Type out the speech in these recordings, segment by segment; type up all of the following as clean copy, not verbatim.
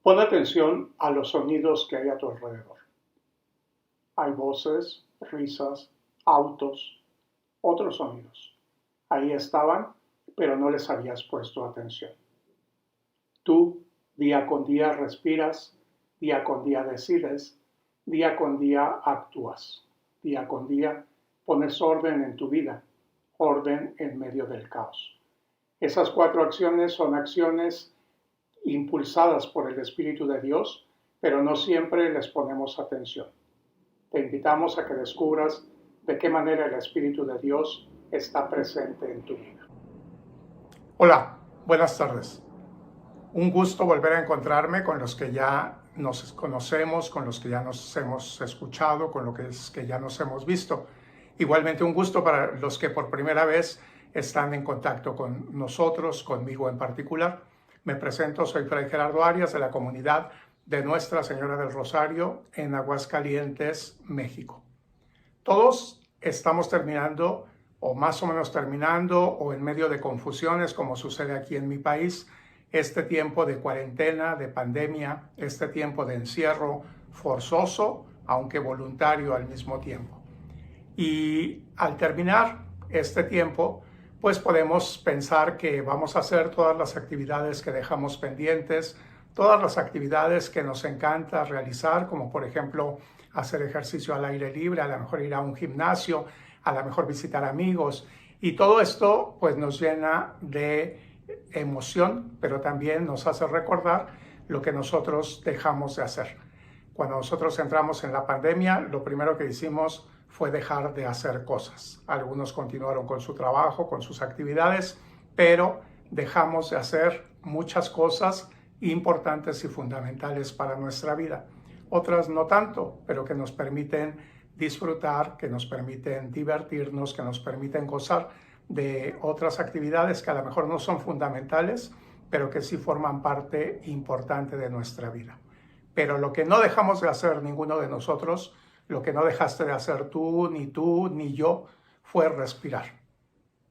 Pon atención a los sonidos que hay a tu alrededor. Hay voces, risas, autos, otros sonidos. Ahí estaban, pero no les habías puesto atención. Tú, día con día, respiras, día con día decides, día con día actúas, día con día pones orden en tu vida, orden en medio del caos. Esas 4 acciones son acciones impulsadas por el Espíritu de Dios, pero no siempre les ponemos atención. Te invitamos a que descubras de qué manera el Espíritu de Dios está presente en tu vida. Hola, buenas tardes. Un gusto volver a encontrarme con los que ya nos conocemos, con los que ya nos hemos escuchado, con los que ya nos hemos visto. Igualmente un gusto para los que por primera vez están en contacto con nosotros, conmigo en particular. Me presento, soy Fray Gerardo Arias de la comunidad de Nuestra Señora del Rosario en Aguascalientes, México. Todos estamos terminando, o más o menos terminando, o en medio de confusiones, como sucede aquí en mi país, este tiempo de cuarentena, de pandemia, este tiempo de encierro forzoso, aunque voluntario al mismo tiempo. Y al terminar este tiempo, pues podemos pensar que vamos a hacer todas las actividades que dejamos pendientes, todas las actividades que nos encanta realizar, como por ejemplo hacer ejercicio al aire libre, a lo mejor ir a un gimnasio, a lo mejor visitar amigos. Y todo esto pues nos llena de emoción, pero también nos hace recordar lo que nosotros dejamos de hacer. Cuando nosotros entramos en la pandemia, lo primero que hicimos fue dejar de hacer cosas. Algunos continuaron con su trabajo, con sus actividades, pero dejamos de hacer muchas cosas importantes y fundamentales para nuestra vida. Otras no tanto, pero que nos permiten disfrutar, que nos permiten divertirnos, que nos permiten gozar de otras actividades que a lo mejor no son fundamentales, pero que sí forman parte importante de nuestra vida. Pero lo que no dejamos de hacer ninguno de nosotros, lo que no dejaste de hacer tú, ni yo, fue respirar.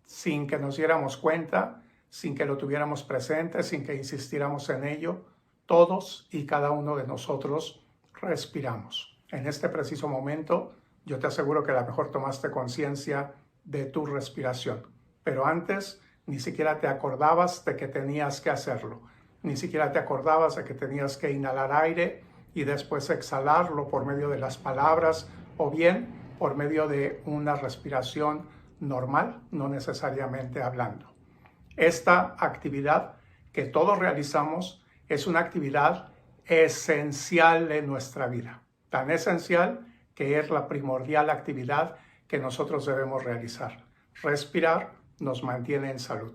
Sin que nos diéramos cuenta, sin que lo tuviéramos presente, sin que insistiéramos en ello, todos y cada uno de nosotros respiramos. En este preciso momento, yo te aseguro que a lo mejor tomaste conciencia de tu respiración, pero antes ni siquiera te acordabas de que tenías que hacerlo, ni siquiera te acordabas de que tenías que inhalar aire y después exhalarlo por medio de las palabras o bien por medio de una respiración normal, no necesariamente hablando. Esta actividad que todos realizamos es una actividad esencial en nuestra vida, tan esencial que es la primordial actividad que nosotros debemos realizar. Respirar nos mantiene en salud.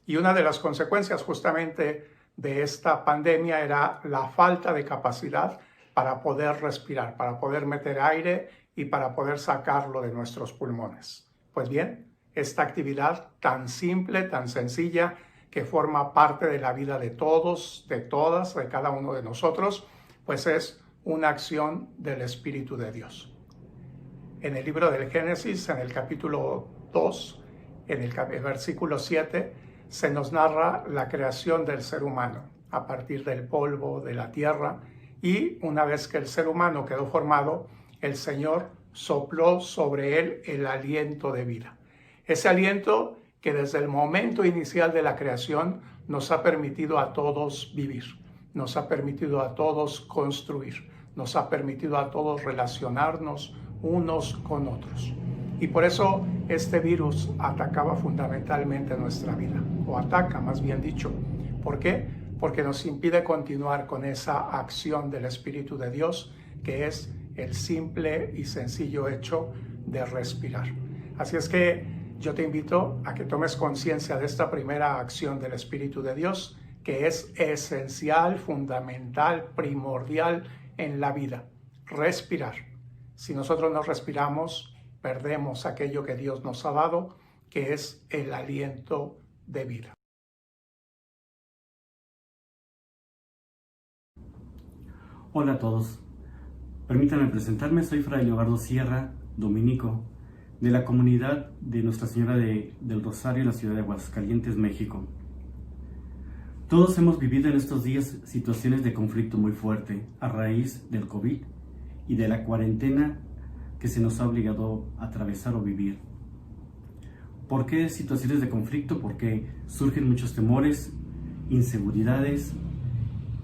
Y una de las consecuencias justamente de esta pandemia era la falta de capacidad para poder respirar, para poder meter aire y para poder sacarlo de nuestros pulmones. Pues bien, esta actividad tan simple, tan sencilla, que forma parte de la vida de todos, de todas, de cada uno de nosotros, pues es una acción del Espíritu de Dios. En el libro del Génesis, en el capítulo 2, en el versículo 7, se nos narra la creación del ser humano a partir del polvo de la tierra, y una vez que el ser humano quedó formado, el Señor sopló sobre él el aliento de vida. Ese aliento que desde el momento inicial de la creación nos ha permitido a todos vivir, nos ha permitido a todos construir, nos ha permitido a todos relacionarnos unos con otros. Y por eso este virus atacaba fundamentalmente nuestra vida, o ataca más bien dicho. ¿Por qué? Porque nos impide continuar con esa acción del Espíritu de Dios, que es el simple y sencillo hecho de respirar. Así es que yo te invito a que tomes conciencia de esta primera acción del Espíritu de Dios, que es esencial, fundamental, primordial en la vida: respirar. Si nosotros no respiramos, perdemos aquello que Dios nos ha dado, que es el aliento de vida. Hola a todos. Permítanme presentarme, soy Fray Leobardo Sierra, dominico, de la comunidad de Nuestra Señora del Rosario en la ciudad de Aguascalientes, México. Todos hemos vivido en estos días situaciones de conflicto muy fuerte a raíz del COVID y de la cuarentena que se nos ha obligado a atravesar o vivir. ¿Por qué situaciones de conflicto? Porque surgen muchos temores, inseguridades,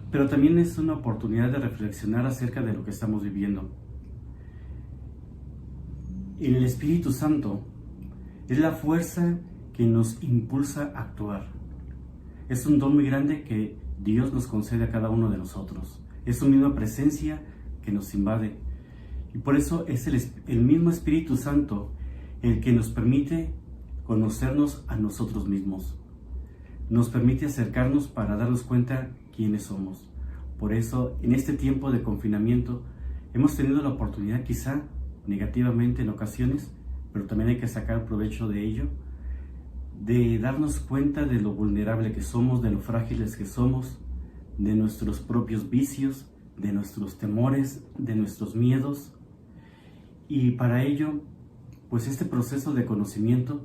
pero también es una oportunidad de reflexionar acerca de lo que estamos viviendo. El Espíritu Santo es la fuerza que nos impulsa a actuar. Es un don muy grande que Dios nos concede a cada uno de nosotros. Es su misma presencia que nos invade. Y por eso es el mismo Espíritu Santo el que nos permite conocernos a nosotros mismos. Nos permite acercarnos para darnos cuenta quiénes somos. Por eso, en este tiempo de confinamiento, hemos tenido la oportunidad, quizá negativamente en ocasiones, pero también hay que sacar provecho de ello, de darnos cuenta de lo vulnerable que somos, de lo frágiles que somos, de nuestros propios vicios, de nuestros temores, de nuestros miedos. Y para ello, pues este proceso de conocimiento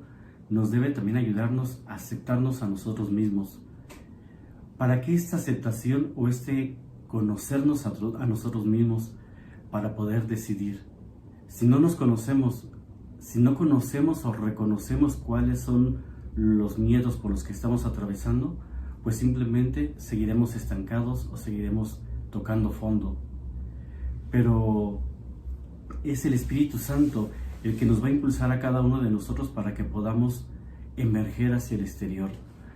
nos debe también ayudarnos a aceptarnos a nosotros mismos. ¿Para qué esta aceptación o este conocernos a nosotros mismos? Para poder decidir. Si no nos conocemos, si no conocemos o reconocemos cuáles son los miedos por los que estamos atravesando, pues simplemente seguiremos estancados o seguiremos tocando fondo. Pero es el Espíritu Santo el que nos va a impulsar a cada uno de nosotros para que podamos emerger hacia el exterior,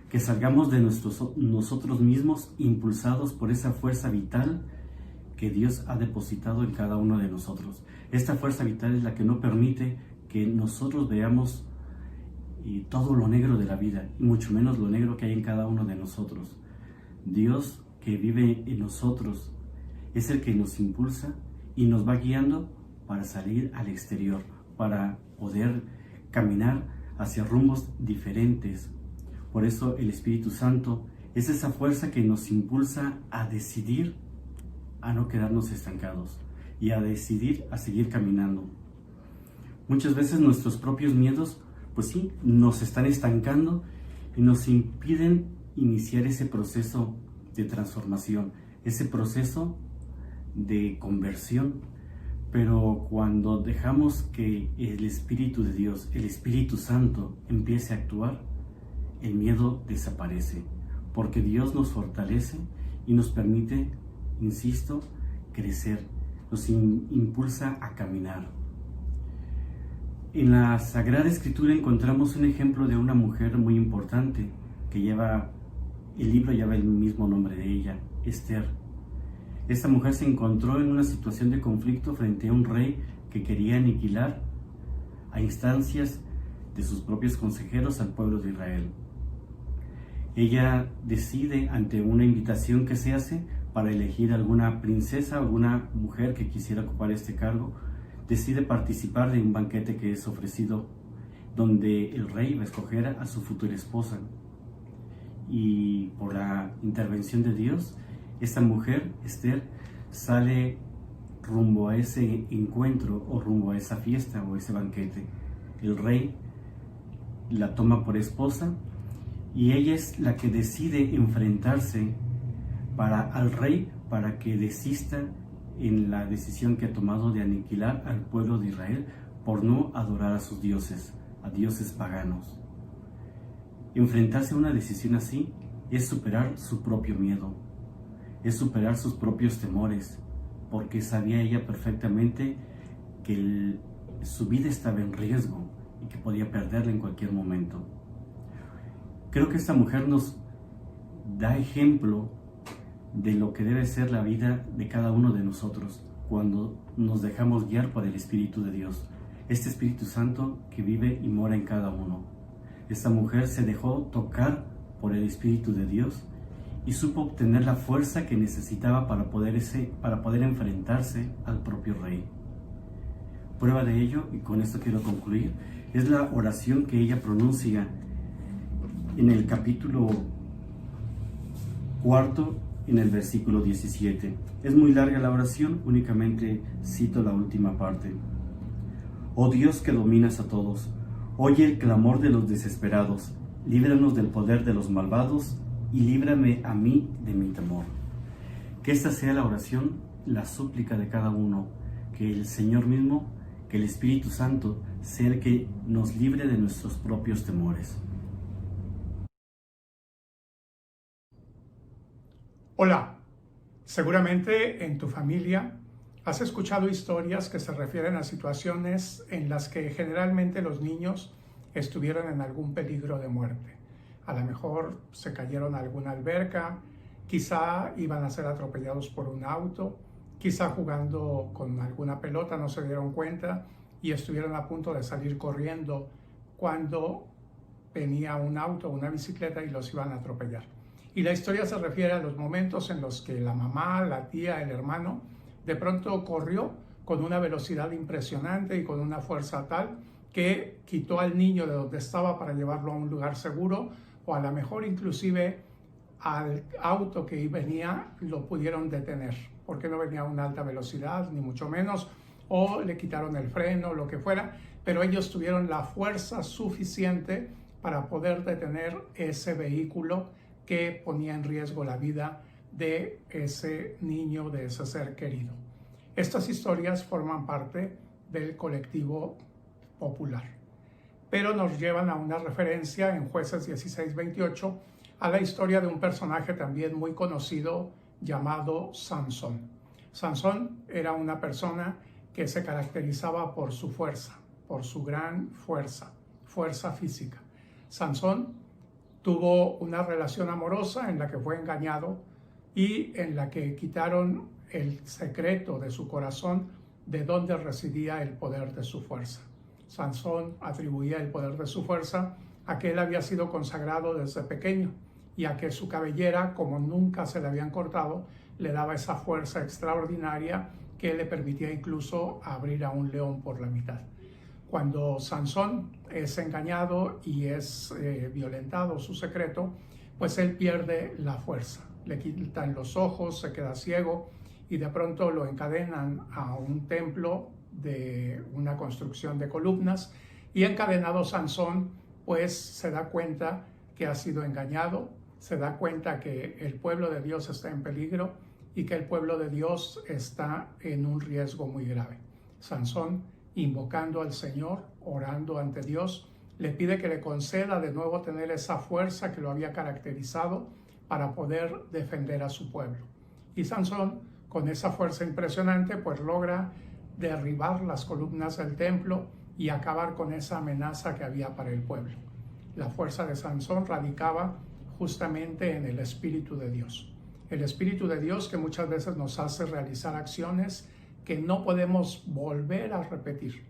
que salgamos de nosotros mismos impulsados por esa fuerza vital que Dios ha depositado en cada uno de nosotros. Esta fuerza vital es la que no permite que nosotros veamos todo lo negro de la vida, y mucho menos lo negro que hay en cada uno de nosotros. Dios que vive en nosotros es el que nos impulsa y nos va guiando para salir al exterior, para poder caminar hacia rumbos diferentes. Por eso el Espíritu Santo es esa fuerza que nos impulsa a decidir a no quedarnos estancados y a decidir a seguir caminando. Muchas veces nuestros propios miedos, pues sí, nos están estancando y nos impiden iniciar ese proceso de transformación, ese proceso de conversión. Pero cuando dejamos que el Espíritu de Dios, el Espíritu Santo, empiece a actuar, el miedo desaparece, porque Dios nos fortalece y nos permite, insisto, crecer, nos impulsa a caminar. En la Sagrada Escritura encontramos un ejemplo de una mujer muy importante que el libro lleva el mismo nombre de ella, Esther. Esta mujer se encontró en una situación de conflicto frente a un rey que quería aniquilar a instancias de sus propios consejeros al pueblo de Israel. Ella decide, ante una invitación que se hace para elegir alguna princesa, alguna mujer que quisiera ocupar este cargo, decide participar de un banquete que es ofrecido, donde el rey va a escoger a su futura esposa. Y por la intervención de Dios, esta mujer, Esther, sale rumbo a ese encuentro o rumbo a esa fiesta o ese banquete. El rey la toma por esposa y ella es la que decide enfrentarse al rey para que desista en la decisión que ha tomado de aniquilar al pueblo de Israel por no adorar a sus dioses, a dioses paganos. Enfrentarse a una decisión así es superar su propio miedo, es superar sus propios temores, porque sabía ella perfectamente que su vida estaba en riesgo y que podía perderla en cualquier momento. Creo que esta mujer nos da ejemplo de lo que debe ser la vida de cada uno de nosotros cuando nos dejamos guiar por el Espíritu de Dios, este Espíritu Santo que vive y mora en cada uno. Esta mujer se dejó tocar por el Espíritu de Dios y supo obtener la fuerza que necesitaba para poder enfrentarse al propio rey. Prueba de ello, y con esto quiero concluir, es la oración que ella pronuncia en el capítulo 4, en el versículo 17. Es muy larga la oración, únicamente cito la última parte. Oh Dios que dominas a todos, oye el clamor de los desesperados, líbranos del poder de los malvados y líbrame a mí de mi temor. Que esta sea la oración, la súplica de cada uno, que el Señor mismo, que el Espíritu Santo sea el que nos libre de nuestros propios temores. Hola, seguramente en tu familia has escuchado historias que se refieren a situaciones en las que generalmente los niños estuvieron en algún peligro de muerte. A lo mejor se cayeron a alguna alberca, quizá iban a ser atropellados por un auto, quizá jugando con alguna pelota no se dieron cuenta y estuvieron a punto de salir corriendo cuando venía un auto o una bicicleta y los iban a atropellar. Y la historia se refiere a los momentos en los que la mamá, la tía, el hermano, de pronto corrió con una velocidad impresionante y con una fuerza tal que quitó al niño de donde estaba para llevarlo a un lugar seguro, o a lo mejor inclusive al auto que venía lo pudieron detener, porque no venía a una alta velocidad, ni mucho menos, o le quitaron el freno, lo que fuera, pero ellos tuvieron la fuerza suficiente para poder detener ese vehículo que ponía en riesgo la vida de ese niño, de ese ser querido. Estas historias forman parte del colectivo popular, pero nos llevan a una referencia en Jueces 16:28 a la historia de un personaje también muy conocido llamado Sansón. Sansón era una persona que se caracterizaba por su fuerza, por su gran fuerza física. Sansón tuvo una relación amorosa en la que fue engañado y en la que quitaron el secreto de su corazón de donde residía el poder de su fuerza. Sansón atribuía el poder de su fuerza a que él había sido consagrado desde pequeño y a que su cabellera, como nunca se le habían cortado, le daba esa fuerza extraordinaria que le permitía incluso abrir a un león por la mitad. Cuando Sansón es engañado y es violentado su secreto, pues él pierde la fuerza. Le quitan los ojos, se queda ciego y de pronto lo encadenan a un templo de una construcción de columnas, y encadenado Sansón pues se da cuenta que ha sido engañado, se da cuenta que el pueblo de Dios está en peligro y que el pueblo de Dios está en un riesgo muy grave. Sansón, invocando al Señor, orando ante Dios, le pide que le conceda de nuevo tener esa fuerza que lo había caracterizado para poder defender a su pueblo. Y Sansón, con esa fuerza impresionante, pues logra derribar las columnas del templo y acabar con esa amenaza que había para el pueblo. La fuerza de Sansón radicaba justamente en el Espíritu de Dios. El Espíritu de Dios que muchas veces nos hace realizar acciones que no podemos volver a repetir.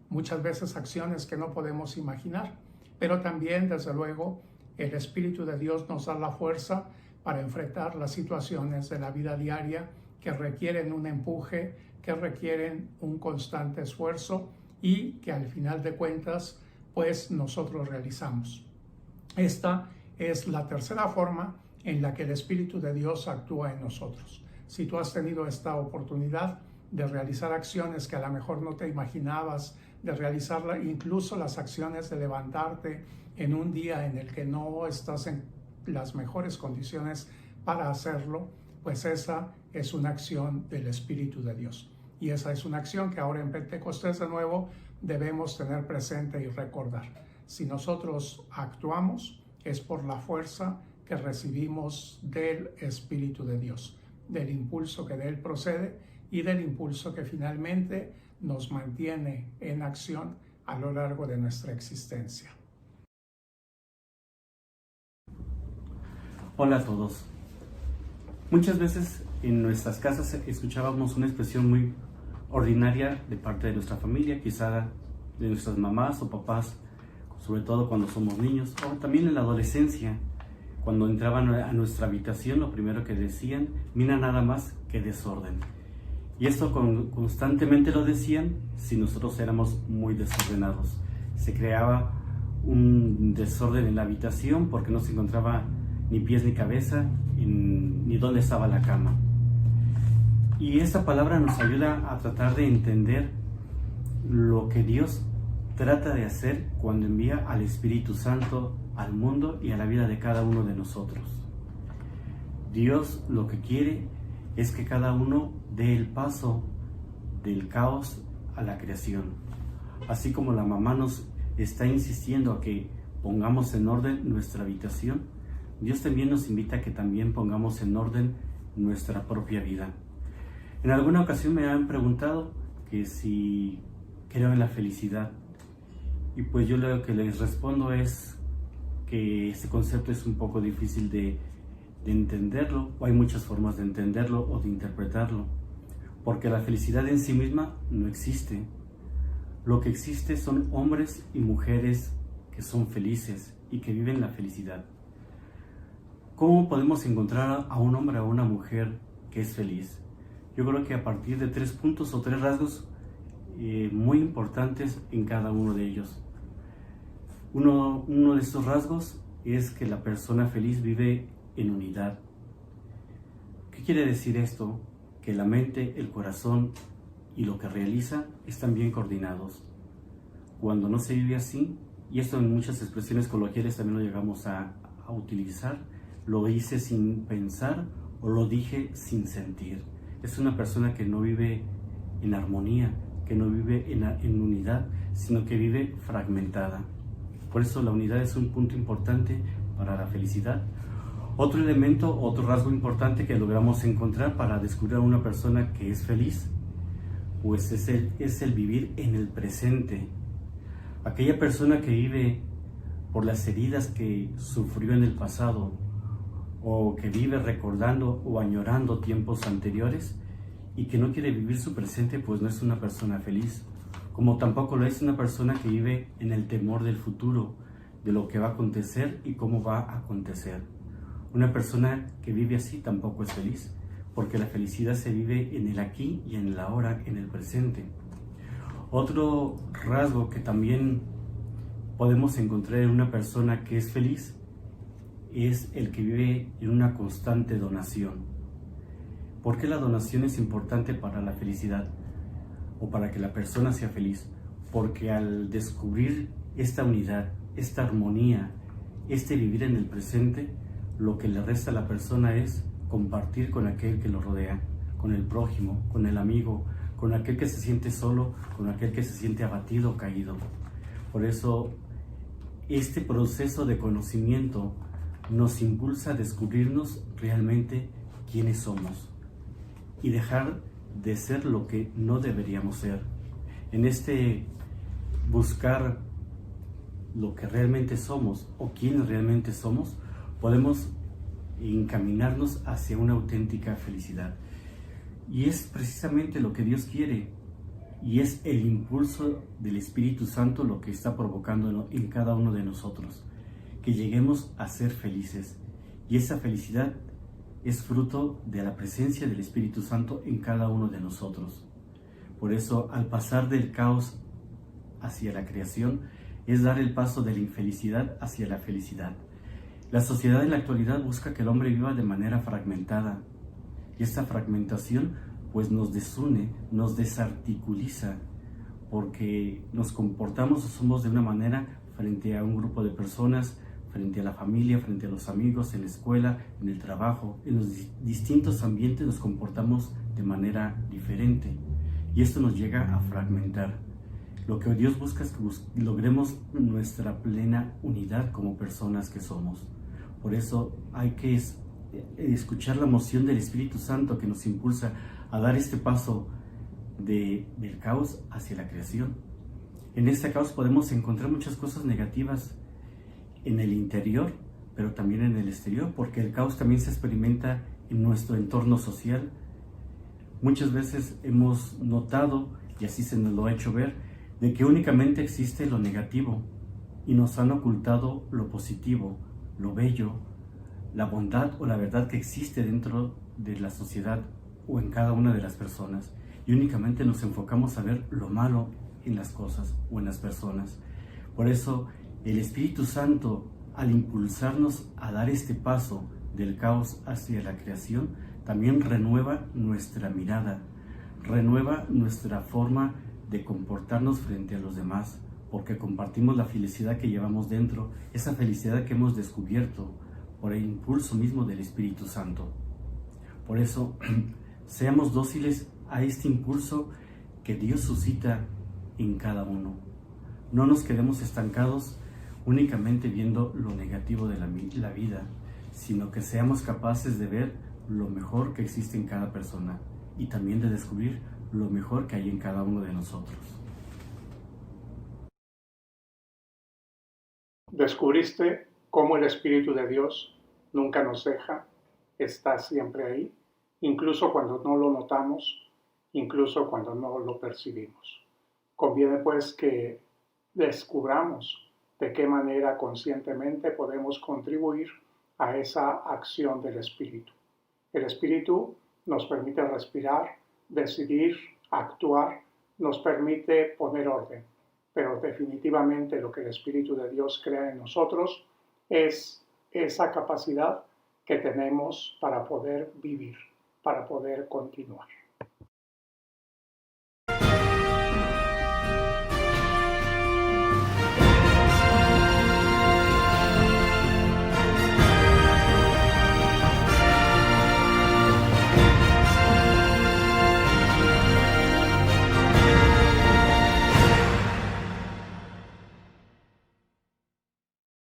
Muchas veces acciones que no podemos imaginar, pero también, desde luego, el Espíritu de Dios nos da la fuerza para enfrentar las situaciones de la vida diaria que requieren un empuje, que requieren un constante esfuerzo y que al final de cuentas, pues nosotros realizamos. Esta es la tercera forma en la que el Espíritu de Dios actúa en nosotros. Si tú has tenido esta oportunidad de realizar acciones que a lo mejor no te imaginabas, de realizarla, incluso las acciones de levantarte en un día en el que no estás en las mejores condiciones para hacerlo, pues esa es una acción del Espíritu de Dios. Y esa es una acción que ahora en Pentecostés de nuevo debemos tener presente y recordar. Si nosotros actuamos, es por la fuerza que recibimos del Espíritu de Dios, del impulso que de Él procede y del impulso que finalmente nos mantiene en acción a lo largo de nuestra existencia. Hola a todos. Muchas veces en nuestras casas escuchábamos una expresión muy ordinaria de parte de nuestra familia, quizá de nuestras mamás o papás, sobre todo cuando somos niños, o también en la adolescencia, cuando entraban a nuestra habitación, lo primero que decían: mira nada más que desorden. Y esto constantemente lo decían si nosotros éramos muy desordenados. Se creaba un desorden en la habitación porque no se encontraba ni pies ni cabeza, ni dónde estaba la cama. Y esta palabra nos ayuda a tratar de entender lo que Dios trata de hacer cuando envía al Espíritu Santo al mundo y a la vida de cada uno de nosotros. Dios lo que quiere es que cada uno dé el paso del caos a la creación. Así como la mamá nos está insistiendo a que pongamos en orden nuestra habitación, Dios también nos invita a que también pongamos en orden nuestra propia vida. En alguna ocasión me han preguntado que si creo en la felicidad, y pues yo lo que les respondo es que este concepto es un poco difícil de entenderlo, o hay muchas formas de entenderlo o de interpretarlo, porque la felicidad en sí misma no existe. Lo que existe son hombres y mujeres que son felices y que viven la felicidad. ¿Cómo podemos encontrar a un hombre o a una mujer que es feliz? Yo creo que a partir de 3 puntos o 3 rasgos muy importantes en cada uno de ellos. Uno de estos rasgos es que la persona feliz vive en unidad. ¿Qué quiere decir esto? Que la mente, el corazón y lo que realiza están bien coordinados. Cuando no se vive así, y esto en muchas expresiones coloquiales también lo llegamos a utilizar, lo hice sin pensar o lo dije sin sentir. Es una persona que no vive en armonía, que no vive en unidad, sino que vive fragmentada. Por eso la unidad es un punto importante para la felicidad. Otro elemento, otro rasgo importante que logramos encontrar para descubrir a una persona que es feliz, pues es el vivir en el presente. Aquella persona que vive por las heridas que sufrió en el pasado, o que vive recordando o añorando tiempos anteriores y que no quiere vivir su presente, pues no es una persona feliz. Como tampoco lo es una persona que vive en el temor del futuro, de lo que va a acontecer y cómo va a acontecer. Una persona que vive así tampoco es feliz, porque la felicidad se vive en el aquí y en el ahora, en el presente. Otro rasgo que también podemos encontrar en una persona que es feliz es el que vive en una constante donación. ¿Por qué la donación es importante para la felicidad o para que la persona sea feliz? Porque al descubrir esta unidad, esta armonía, este vivir en el presente, lo que le resta a la persona es compartir con aquel que lo rodea, con el prójimo, con el amigo, con aquel que se siente solo, con aquel que se siente abatido o caído. Por eso, este proceso de conocimiento nos impulsa a descubrirnos realmente quiénes somos y dejar de ser lo que no deberíamos ser. En este buscar lo que realmente somos o quiénes realmente somos, podemos encaminarnos hacia una auténtica felicidad. Y es precisamente lo que Dios quiere, y es el impulso del Espíritu Santo lo que está provocando en cada uno de nosotros, que lleguemos a ser felices. Y esa felicidad es fruto de la presencia del Espíritu Santo en cada uno de nosotros. Por eso, al pasar del caos hacia la creación, es dar el paso de la infelicidad hacia la felicidad. La sociedad en la actualidad busca que el hombre viva de manera fragmentada, y esta fragmentación pues nos desune, nos desarticuliza, porque nos comportamos o somos de una manera frente a un grupo de personas, frente a la familia, frente a los amigos, en la escuela, en el trabajo, en los distintos ambientes nos comportamos de manera diferente, y esto nos llega a fragmentar. Lo que Dios busca es que logremos nuestra plena unidad como personas que somos. Por eso hay que escuchar la moción del Espíritu Santo que nos impulsa a dar este paso del caos hacia la creación. En este caos podemos encontrar muchas cosas negativas en el interior, pero también en el exterior, porque el caos también se experimenta en nuestro entorno social. Muchas veces hemos notado, y así se nos lo ha hecho ver, de que únicamente existe lo negativo y nos han ocultado lo positivo, lo bello, la bondad o la verdad que existe dentro de la sociedad o en cada una de las personas, y únicamente nos enfocamos a ver lo malo en las cosas o en las personas. Por eso el Espíritu Santo, al impulsarnos a dar este paso del caos hacia la creación, también renueva nuestra mirada, renueva nuestra forma de comportarnos frente a los demás, porque compartimos la felicidad que llevamos dentro, esa felicidad que hemos descubierto por el impulso mismo del Espíritu Santo. Por eso, seamos dóciles a este impulso que Dios suscita en cada uno. No nos quedemos estancados únicamente viendo lo negativo de la vida, sino que seamos capaces de ver lo mejor que existe en cada persona y también de descubrir lo mejor que hay en cada uno de nosotros. ¿Descubriste cómo el Espíritu de Dios nunca nos deja? Está siempre ahí, incluso cuando no lo notamos, incluso cuando no lo percibimos. Conviene pues que descubramos de qué manera conscientemente podemos contribuir a esa acción del Espíritu. El Espíritu nos permite respirar, decidir, actuar, nos permite poner orden, pero definitivamente lo que el Espíritu de Dios crea en nosotros es esa capacidad que tenemos para poder vivir, para poder continuar.